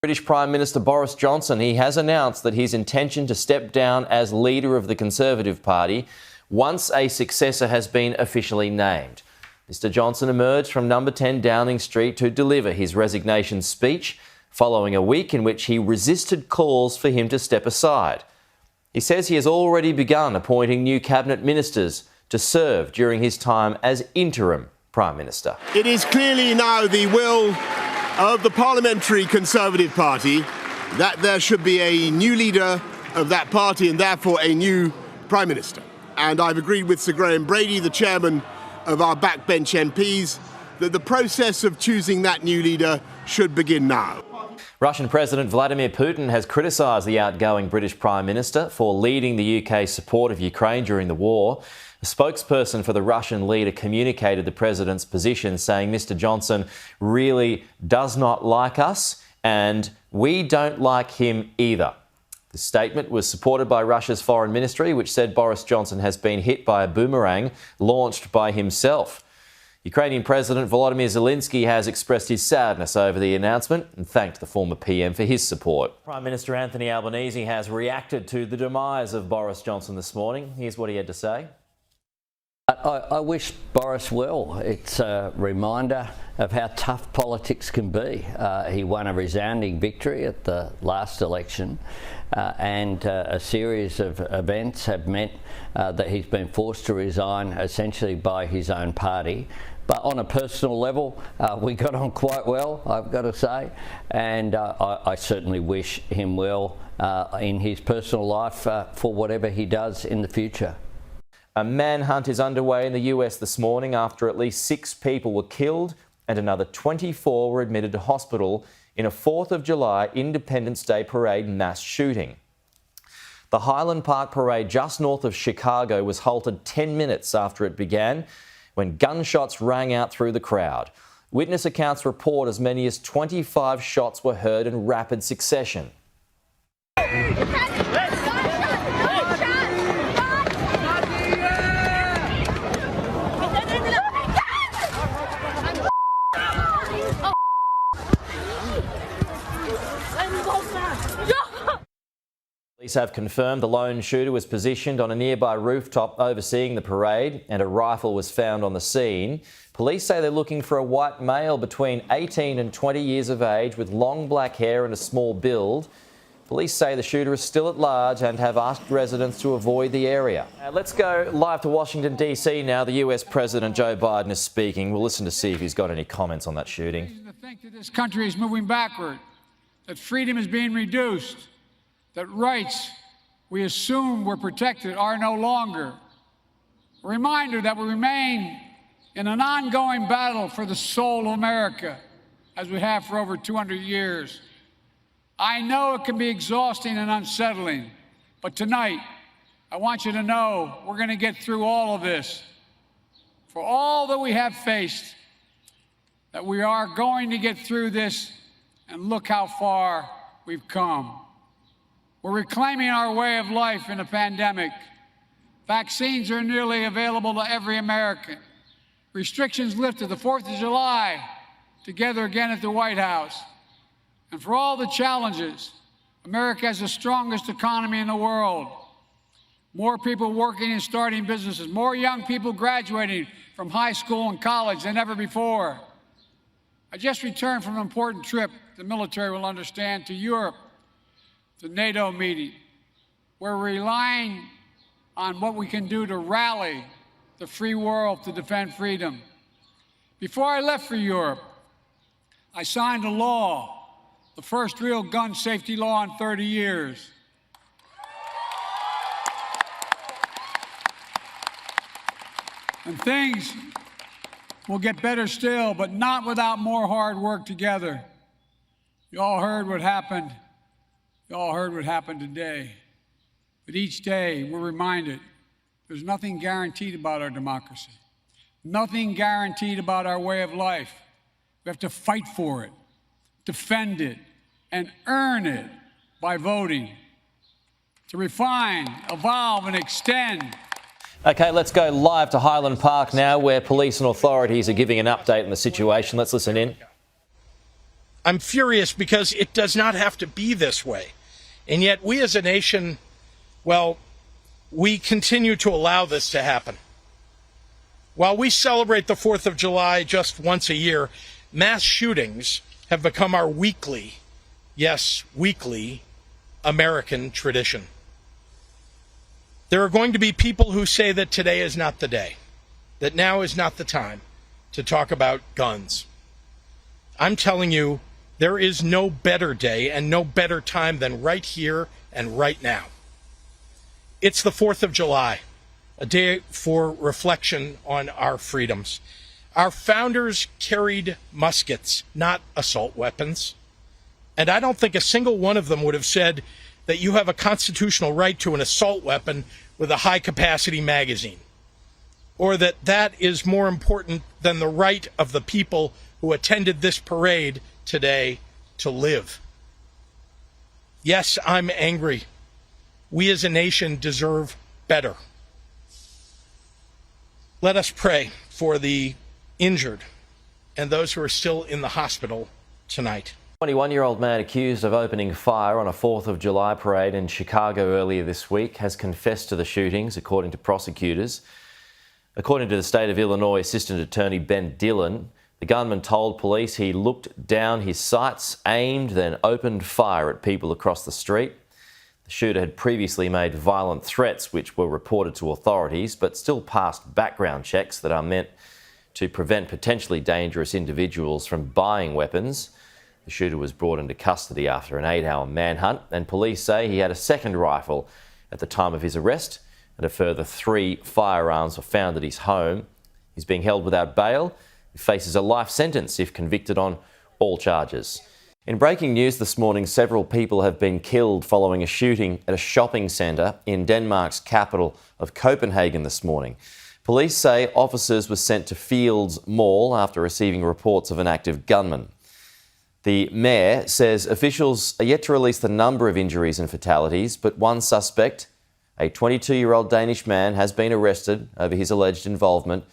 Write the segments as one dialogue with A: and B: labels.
A: British Prime Minister Boris Johnson, he has announced that his intention to step down as leader of the Conservative Party once a successor has been officially named. Mr Johnson emerged from number 10 Downing Street to deliver his resignation speech following a week in which he resisted calls for him to step aside. He says he has already begun appointing new cabinet ministers to serve during his time as interim Prime Minister.
B: It is clearly now the will of the Parliamentary Conservative Party that there should be a new leader of that party and therefore a new Prime Minister. And I've agreed with Sir Graham Brady, the chairman of our backbench MPs, that the process of choosing that new leader should begin now.
A: Russian President Vladimir Putin has criticised the outgoing British Prime Minister for leading the UK's support of Ukraine during the war. A spokesperson for the Russian leader communicated the president's position, saying Mr Johnson really does not like us and we don't like him either. The statement was supported by Russia's foreign ministry, which said Boris Johnson has been hit by a boomerang launched by himself. Ukrainian President Volodymyr Zelensky has expressed his sadness over the announcement and thanked the former PM for his support. Prime Minister Anthony Albanese has reacted to the demise of Boris Johnson this morning. Here's what he had to say.
C: I wish Boris well. It's a reminder of how tough politics can be. He won a resounding victory at the last election and a series of events have meant that he's been forced to resign essentially by his own party. But on a personal level, we got on quite well, I've got to say, and I certainly wish him well in his personal life for whatever he does in the future.
A: A manhunt is underway in the US this morning after at least 6 people were killed and another 24 were admitted to hospital in a 4th of July Independence Day parade mass shooting. The Highland Park parade just north of Chicago was halted 10 minutes after it began when gunshots rang out through the crowd. Witness accounts report as many as 25 shots were heard in rapid succession. Police have confirmed the lone shooter was positioned on a nearby rooftop overseeing the parade and a rifle was found on the scene. Police say they're looking for a white male between 18 and 20 years of age with long black hair and a small build. Police say the shooter is still at large and have asked residents to avoid the area. Let's go live to Washington DC now. The US President Joe Biden is speaking. We'll listen to see if he's got any comments on that shooting.
D: To think that this country is moving backward, that freedom is being reduced, that rights we assume were protected are no longer. A reminder that we remain in an ongoing battle for the soul of America, as we have for over 200 years. I know it can be exhausting and unsettling, but tonight, I want you to know we're going to get through all of this. For all that we have faced, that we are going to get through this, and look how far we've come. We're reclaiming our way of life in a pandemic. Vaccines are nearly available to every American. Restrictions lifted, the 4th of July, together again at the White House. And for all the challenges, America has the strongest economy in the world. More people working and starting businesses, more young people graduating from high school and college than ever before. I just returned from an important trip, the military will understand, to Europe, the NATO meeting. We're relying on what we can do to rally the free world to defend freedom. Before I left for Europe, I signed a law, the first real gun safety law in 30 years. And things will get better still, but not without more hard work together. You all heard what happened. You all heard what happened today. But each day, we're reminded there's nothing guaranteed about our democracy, nothing guaranteed about our way of life. We have to fight for it, defend it, and earn it by voting. To refine, evolve, and extend.
A: OK, let's go live to Highland Park now, where police and authorities are giving an update on the situation. Let's listen in.
E: I'm furious because it does not have to be this way. And yet we as a nation, well, we continue to allow this to happen. While we celebrate the 4th of July just once a year, mass shootings have become our weekly, yes, weekly American tradition. There are going to be people who say that today is not the day, that now is not the time to talk about guns. I'm telling you, there is no better day and no better time than right here and right now. It's the 4th of July, a day for reflection on our freedoms. Our founders carried muskets, not assault weapons. And I don't think a single one of them would have said that you have a constitutional right to an assault weapon with a high-capacity magazine, or that that is more important than the right of the people who attended this parade today to live. Yes, I'm angry. We as a nation deserve better. Let us pray for the injured and those who are still in the hospital tonight.
A: 21-year-old man accused of opening fire on a 4th of July parade in Chicago earlier this week has confessed to the shootings, according to prosecutors. According to the state of Illinois Assistant Attorney Ben Dillon, the gunman told police he looked down his sights, aimed, then opened fire at people across the street. The shooter had previously made violent threats which were reported to authorities, but still passed background checks that are meant to prevent potentially dangerous individuals from buying weapons. The shooter was brought into custody after an 8-hour manhunt, and police say he had a second rifle at the time of his arrest, and a further 3 firearms were found at his home. He's being held without bail. He faces a life sentence if convicted on all charges. In breaking news this morning, several people have been killed following a shooting at a shopping centre in Denmark's capital of Copenhagen this morning. Police say officers were sent to Fields Mall after receiving reports of an active gunman. The mayor says officials are yet to release the number of injuries and fatalities, but one suspect, a 22-year-old Danish man, has been arrested over his alleged involvement,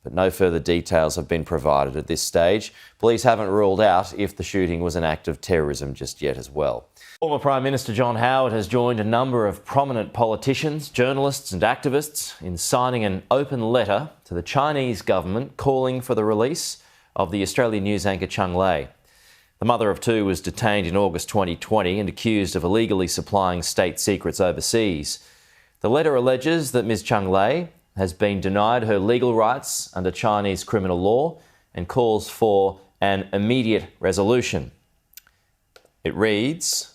A: but no further details have been provided at this stage. Police haven't ruled out if the shooting was an act of terrorism just yet as well. Former Prime Minister John Howard has joined a number of prominent politicians, journalists and activists in signing an open letter to the Chinese government calling for the release of the Australian news anchor Cheng Lei. The mother of 2 was detained in August 2020 and accused of illegally supplying state secrets overseas. The letter alleges that Ms Cheng Lei has been denied her legal rights under Chinese criminal law and calls for an immediate resolution. It reads,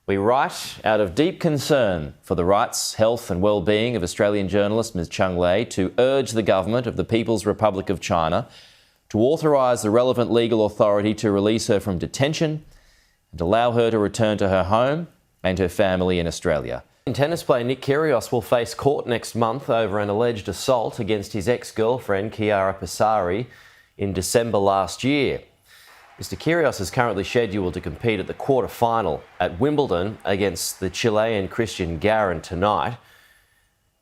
A: "We write out of deep concern for the rights, health and well-being of Australian journalist Ms Cheng Lei to urge the government of the People's Republic of China to authorise the relevant legal authority to release her from detention and allow her to return to her home and her family in Australia." Tennis player Nick Kyrgios will face court next month over an alleged assault against his ex-girlfriend Chiara Passari in December last year. Mr Kyrgios is currently scheduled to compete at the quarter-final at Wimbledon against the Chilean Christian Garin tonight.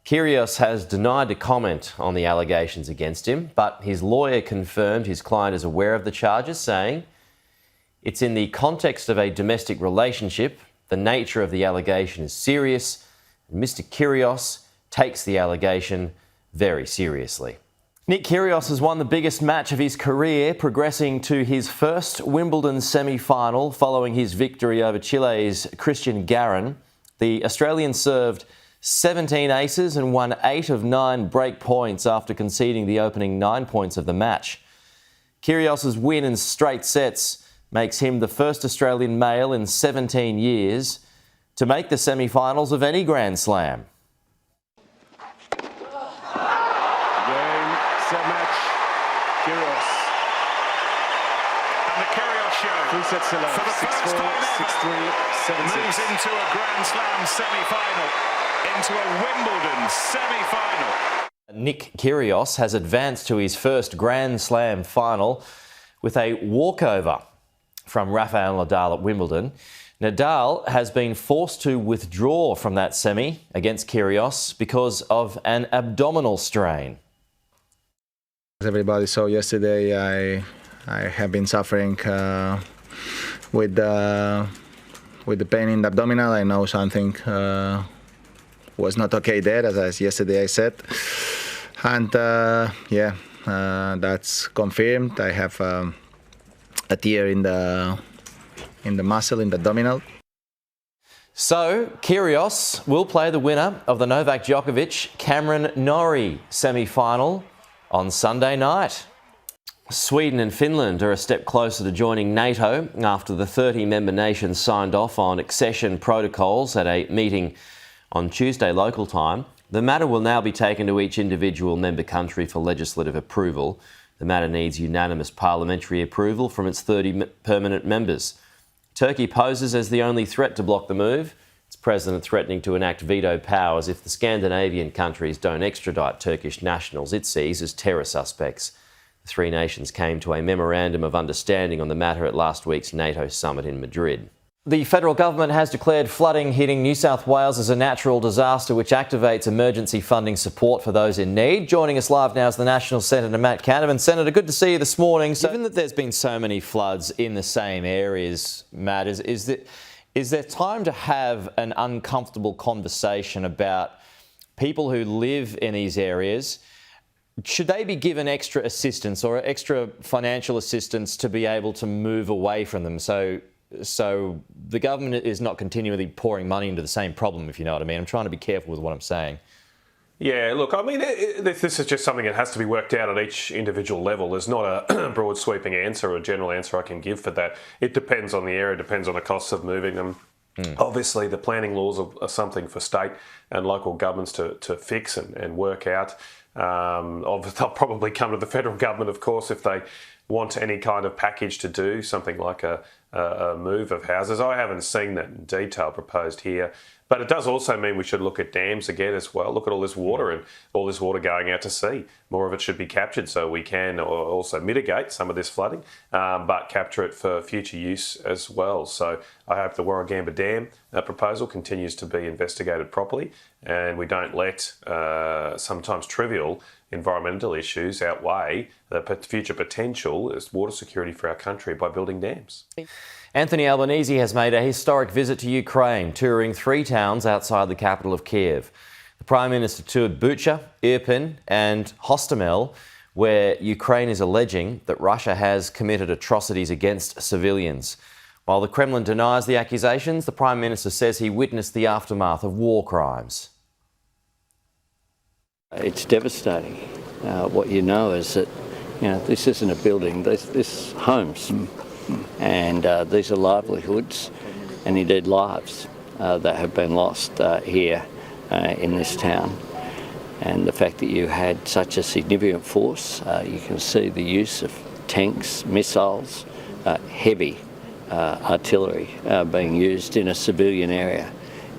A: Kyrgios has denied to comment on the allegations against him, but his lawyer confirmed his client is aware of the charges, saying, "It's in the context of a domestic relationship. The nature of the allegation is serious, and Mr Kyrgios takes the allegation very seriously." Nick Kyrgios has won the biggest match of his career, progressing to his first Wimbledon semi-final following his victory over Chile's Christian Garin. The Australian served 17 aces and won 8 of 9 break points after conceding the opening 9 points of the match. Kyrgios' win in straight sets makes him the first Australian male in 17 years to make the semi-finals of any Grand Slam.
F: Game, set match, Kyrgios.
G: And the Kyrgios show,
F: 3 sets to love,
G: for the
F: 6-4,
G: first time
F: 6-3, 7-6.
G: moves into a Grand Slam semi-final, into a Wimbledon semi-final.
A: Nick Kyrgios has advanced to his first Grand Slam final with a walkover from Rafael Nadal at Wimbledon. Nadal has been forced to withdraw from that semi against Kyrgios because of an abdominal strain.
H: As everybody saw yesterday, I have been suffering with the pain in the abdominal. I know something was not okay there, as yesterday I said, and that's confirmed. I have a tear in the muscle, in the abdominal.
A: So, Kyrgios will play the winner of the Novak Djokovic-Cameron Norrie semi-final on Sunday night. Sweden and Finland are a step closer to joining NATO after the 30 member nations signed off on accession protocols at a meeting on Tuesday local time. The matter will now be taken to each individual member country for legislative approval. The matter needs unanimous parliamentary approval from its 30 permanent members. Turkey poses as the only threat to block the move. Its president threatening to enact veto powers if the Scandinavian countries don't extradite Turkish nationals it sees as terror suspects. The three nations came to a memorandum of understanding on the matter at last week's NATO summit in Madrid. The federal government has declared flooding hitting New South Wales as a natural disaster which activates emergency funding support for those in need. Joining us live now is the National Senator Matt Canavan. Senator, good to see you this morning. So, given that there's been so many floods in the same areas, Matt, is there time to have an uncomfortable conversation about people who live in these areas? Should they be given extra assistance or extra financial assistance to be able to move away from them? So the government is not continually pouring money into the same problem, if you know what I mean. I'm trying to be careful with what I'm saying.
F: Yeah, look, I mean, this is just something that has to be worked out at each individual level. There's not a broad sweeping answer or a general answer I can give for that. It depends on the area, depends on the costs of moving them. Obviously, the planning laws are something for state and local governments to fix and work out. They'll probably come to the federal government, of course, if they want any kind of package to do something like a move of houses. I haven't seen that in detail proposed here, but it does also mean we should look at dams again as well. Look at all this water and all this water going out to sea. More of it should be captured so we can also mitigate some of this flooding, but capture it for future use as well. So I hope the Warragamba Dam proposal continues to be investigated properly and we don't let sometimes trivial environmental issues outweigh the future potential as water security for our country by building dams.
A: Anthony Albanese has made a historic visit to Ukraine, touring 3 towns outside the capital of Kiev. The Prime Minister toured Bucha, Irpin and Hostomel, where Ukraine is alleging that Russia has committed atrocities against civilians. While the Kremlin denies the accusations, the Prime Minister says he witnessed the aftermath of war crimes.
C: It's devastating. What you know is that this isn't a building, this homes. And these are livelihoods and indeed lives that have been lost here in this town. And the fact that you had such a significant force, you can see the use of tanks, missiles, heavy artillery being used in a civilian area.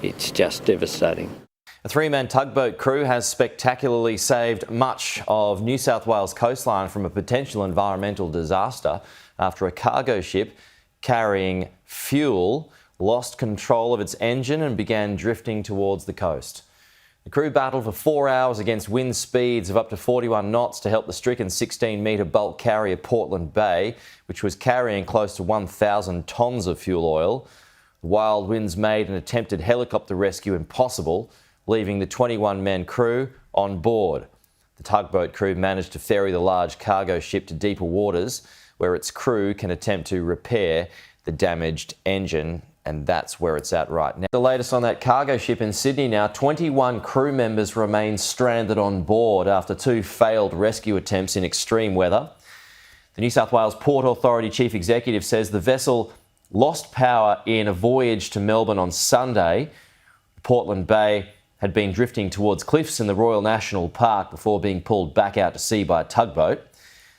C: It's just devastating.
A: A 3-man tugboat crew has spectacularly saved much of New South Wales coastline from a potential environmental disaster after a cargo ship carrying fuel lost control of its engine and began drifting towards the coast. The crew battled for 4 hours against wind speeds of up to 41 knots to help the stricken 16-metre bulk carrier Portland Bay, which was carrying close to 1,000 tonnes of fuel oil. The wild winds made an attempted helicopter rescue impossible, leaving the 21-man crew on board. The tugboat crew managed to ferry the large cargo ship to deeper waters, where its crew can attempt to repair the damaged engine, and that's where it's at right now. The latest on that cargo ship in Sydney now, 21 crew members remain stranded on board after 2 failed rescue attempts in extreme weather. The New South Wales Port Authority Chief Executive says the vessel lost power in a voyage to Melbourne on Sunday. Portland Bay had been drifting towards cliffs in the Royal National Park before being pulled back out to sea by a tugboat.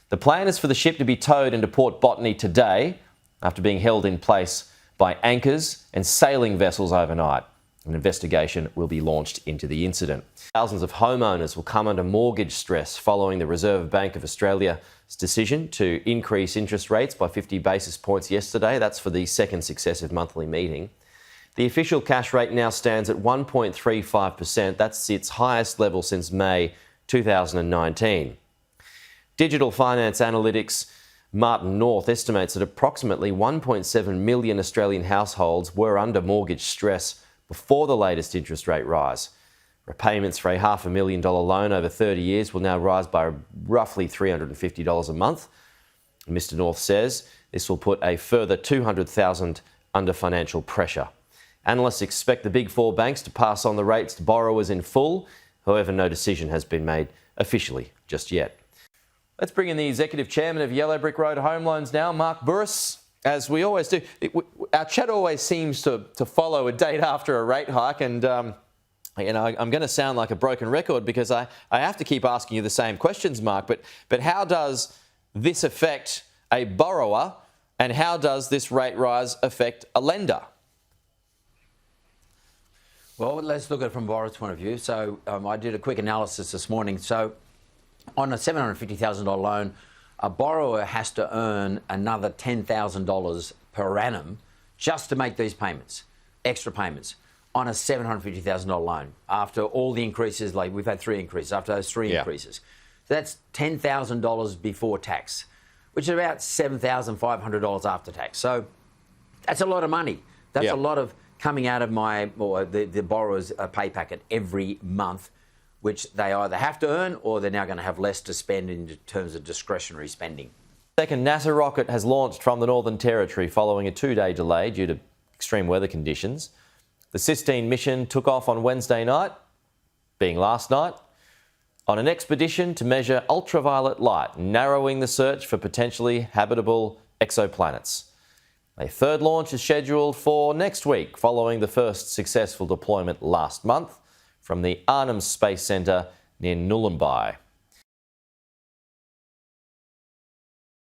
A: The plan is for the ship to be towed into Port Botany today after being held in place by anchors and sailing vessels overnight. An investigation will be launched into the incident. Thousands of homeowners will come under mortgage stress following the Reserve Bank of Australia's decision to increase interest rates by 50 basis points yesterday. That's for the second successive monthly meeting. The official cash rate now stands at 1.35%. That's its highest level since May 2019. Digital finance analytics Martin North estimates that approximately 1.7 million Australian households were under mortgage stress before the latest interest rate rise. Repayments for a $500,000 loan over 30 years will now rise by roughly $350 a month. Mr. North says this will put a further 200,000 under financial pressure. Analysts expect the big four banks to pass on the rates to borrowers in full. However, no decision has been made officially just yet. Let's bring in the Executive Chairman of Yellow Brick Road Home Loans now, Mark Boris. As we always do, our chat always seems to follow a date after a rate hike, and I'm going to sound like a broken record because I have to keep asking you the same questions, Mark. But how does this affect a borrower, and how does this rate rise affect a lender?
I: Well, let's look at it from Boris' point of view. So I did a quick analysis this morning. So on a $750,000 loan, a borrower has to earn another $10,000 per annum just to make these payments, extra payments, on a $750,000 loan. After all the increases, like we've had 3 increases, after those 3 increases. So that's $10,000 before tax, which is about $7,500 after tax. So that's a lot of money. That's a lot of coming out of the borrower's pay packet every month, which they either have to earn or they're now going to have less to spend in terms of discretionary spending.
A: Second NASA rocket has launched from the Northern Territory following a 2-day delay due to extreme weather conditions. The Sistine mission took off on Wednesday night, being last night, on an expedition to measure ultraviolet light, narrowing the search for potentially habitable exoplanets. A third launch is scheduled for next week, following the first successful deployment last month from the Arnhem Space Centre near Nullemby.